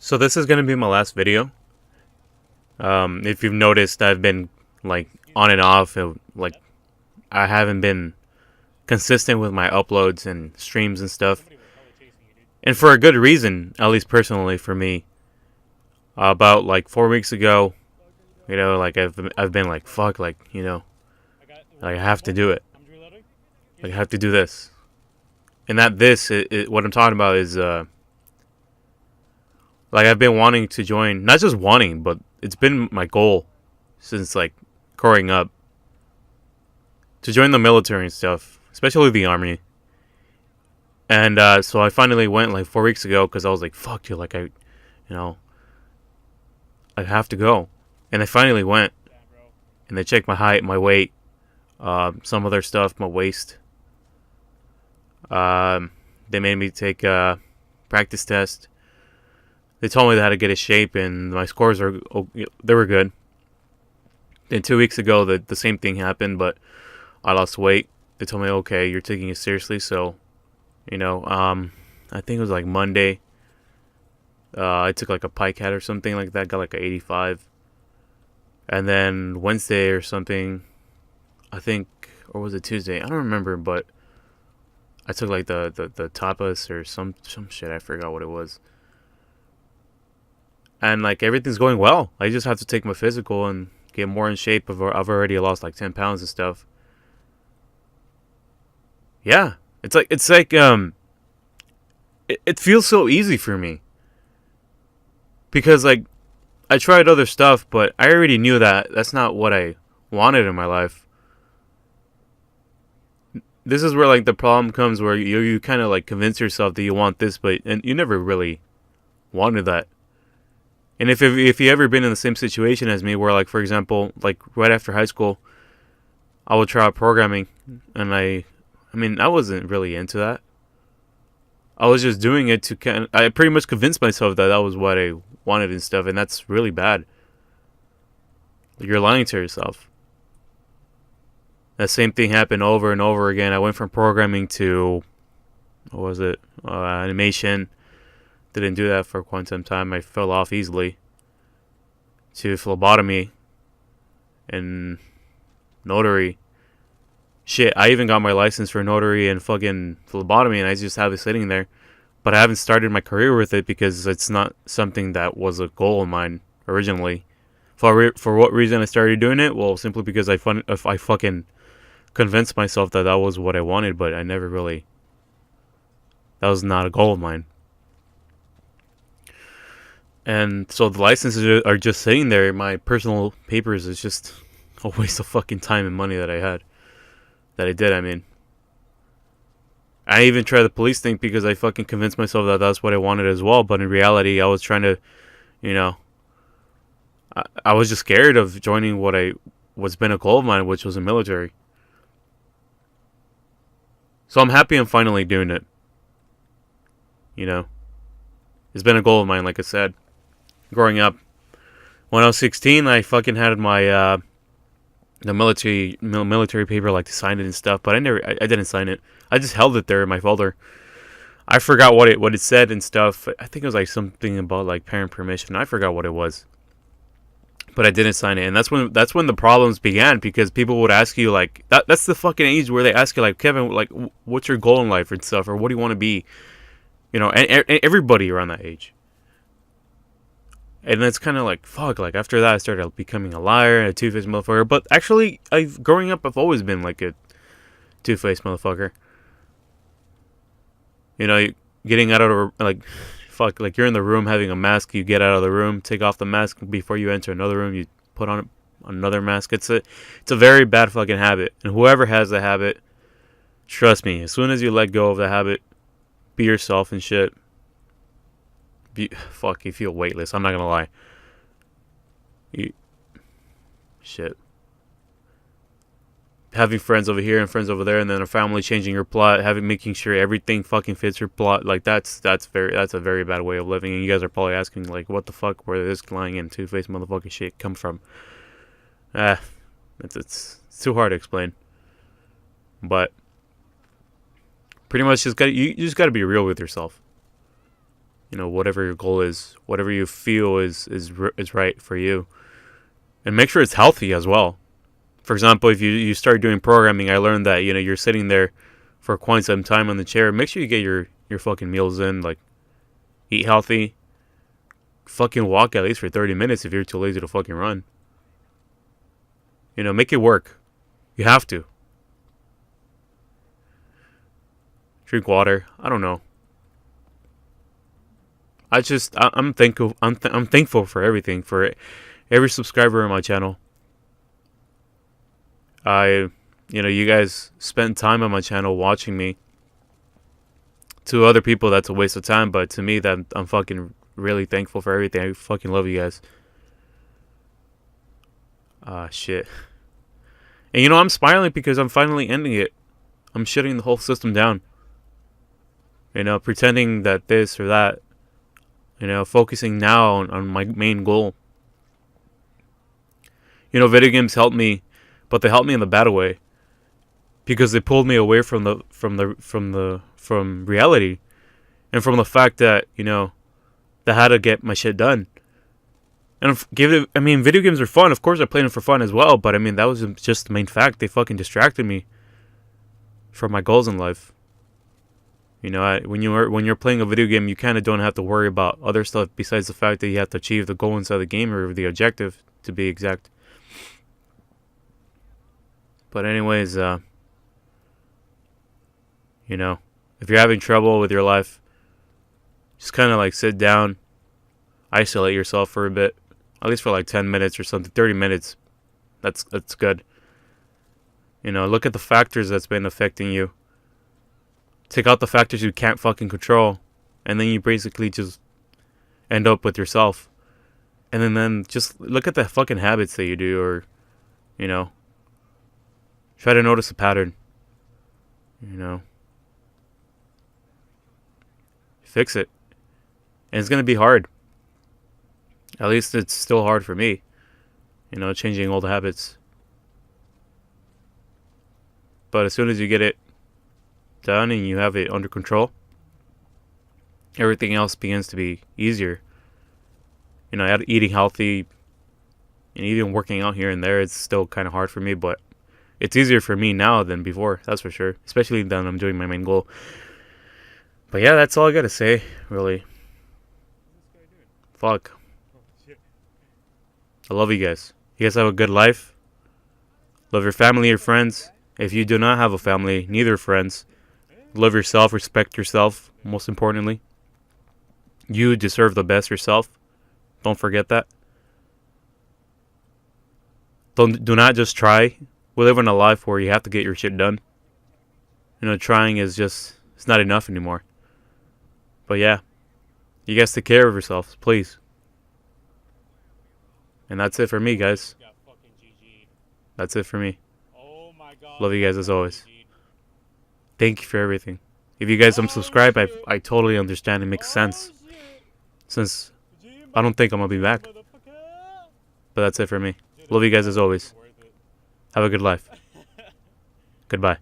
So this is gonna be my last video. If you've noticed, I've been like on and off. Like I haven't been consistent with my uploads and streams and stuff, and for a good reason, at least personally for me. About like 4 weeks ago, like I've been like fuck, like like I have to do it. Like I have to do this, and what I'm talking about is like I've been wanting to join, not just wanting, but it's been my goal since like growing up to join the military and stuff, especially the army. And so I finally went like 4 weeks ago because I was like, fuck you, like know, I have to go. And I finally went, and they checked my height, my weight, some other stuff, my waist. They made me take a practice test. They told me how to get a shape, and my scores they were good. Then 2 weeks ago, the same thing happened, but I lost weight. They told me, okay, you're taking it seriously, so, I think it was like Monday. I took like a pike hat or something like that, got like a 85. And then Wednesday or something, I think, or was it Tuesday? I don't remember, but I took like the tapas or some shit. I forgot what it was. And like everything's going well. I just have to take my physical and get more in shape. I've already lost like 10 pounds and stuff. Yeah, it's like it feels so easy for me because like I tried other stuff, but I already knew that that's not what I wanted in my life. This is where like the problem comes, where you kind of like convince yourself that you want this, and you never really wanted that. And if you ever been in the same situation as me, where like for example, like right after high school, I would try out programming, and I mean I wasn't really into that. I was just doing it to I pretty much convinced myself that was what I wanted and stuff, and that's really bad. You're lying to yourself. That same thing happened over and over again. I went from programming to, what was it, animation. Didn't do that for quite some time. I fell off easily. To phlebotomy and notary. Shit, I even got my license for notary and fucking phlebotomy, and I just have it sitting there. But I haven't started my career with it because it's not something that was a goal of mine originally. For what reason I started doing it? Well, simply because I fucking convinced myself that was what I wanted, but I never really. That was not a goal of mine. And so the licenses are just sitting there. My personal papers is just a waste of fucking time and money that I did, I mean. I even tried the police thing because I fucking convinced myself that that's what I wanted as well. But in reality, I was trying to, I was just scared of joining what's been a goal of mine, which was the military. So I'm happy I'm finally doing it. It's been a goal of mine, like I said. Growing up, when I was 16, I fucking had my the military paper, like to sign it and stuff, but I didn't sign it. I just held it there in my folder. I forgot what it said and stuff. I think it was like something about like parent permission. I forgot what it was, but I didn't sign it, and that's when the problems began, because people would ask you like that's the fucking age where they ask you like, Kevin, like what's your goal in life and stuff, or what do you want to be, and everybody around that age. And it's kind of like, fuck, like, after that, I started becoming a liar and a two-faced motherfucker. But actually, growing up, I've always been, like, a two-faced motherfucker. Getting out of, like, fuck, like, you're in the room having a mask, you get out of the room, take off the mask before you enter another room, you put on another mask. It's a very bad fucking habit. And whoever has the habit, trust me, as soon as you let go of the habit, be yourself and shit, fuck, you feel weightless. I'm not gonna lie. Shit. Having friends over here and friends over there, and then a family changing your plot, making sure everything fucking fits your plot. Like that's a very bad way of living. And you guys are probably asking like, what the fuck, where this lying in two-faced motherfucking shit come from? It's too hard to explain. But pretty much you just gotta be real with yourself. you know, whatever your goal is, whatever you feel is right for you, and make sure it's healthy as well. For example, if you start doing programming, I learned that, you know, you're sitting there for quite some time on the chair. Make sure you get your fucking meals in. Like, eat healthy. Fucking walk at least for 30 minutes if you're too lazy to fucking run. You know, make it work. You have to. Drink water. I don't know. I'm thankful. I'm thankful for everything, for every subscriber on my channel. You know, you guys spend time on my channel watching me. To other people, that's a waste of time, but to me, that I'm fucking really thankful for everything. I fucking love you guys. Shit. And you know, I'm smiling because I'm finally ending it. I'm shutting the whole system down. You know, pretending that this or that. You know, focusing now on my main goal. You know, video games help me, but they help me in the bad way. Because they pulled me away from reality. And from the fact that, you know, that I had to get my shit done. And video games are fun. Of course, I played them for fun as well. But I mean, that was just the main fact. They fucking distracted me from my goals in life. You know, when you're playing a video game, you kind of don't have to worry about other stuff besides the fact that you have to achieve the goal inside the game, or the objective, to be exact. But anyways, you know, if you're having trouble with your life, just kind of like sit down, isolate yourself for a bit, at least for like 10 minutes or something, 30 minutes. That's good. You know, look at the factors that's been affecting you. Take out the factors you can't fucking control, and then you basically just end up with yourself. And then just look at the fucking habits that you do, or, you know, try to notice a pattern. You know, fix it. And it's gonna be hard. At least it's still hard for me. You know, changing old habits. But as soon as you get it done and you have it under control, everything else begins to be easier. You know, eating healthy and even working out here and there, it's still kind of hard for me, but it's easier for me now than before, that's for sure. Especially when I'm doing my main goal. But yeah, that's all I gotta say, really. Fuck. I love you guys. You guys have a good life. Love your family, your friends. If you do not have a family, neither friends, love yourself, respect yourself, most importantly. You deserve the best yourself. Don't forget that. Do not just try. We live in a life where you have to get your shit done. You know, trying is just, it's not enough anymore. But yeah, you guys take care of yourselves, please. And that's it for me, guys. That's it for me. Love you guys as always. Thank you for everything. If you guys unsubscribe, I totally understand. It makes sense. Since I don't think I'm going to be back. But that's it for me. Love you guys as always. Have a good life. Goodbye.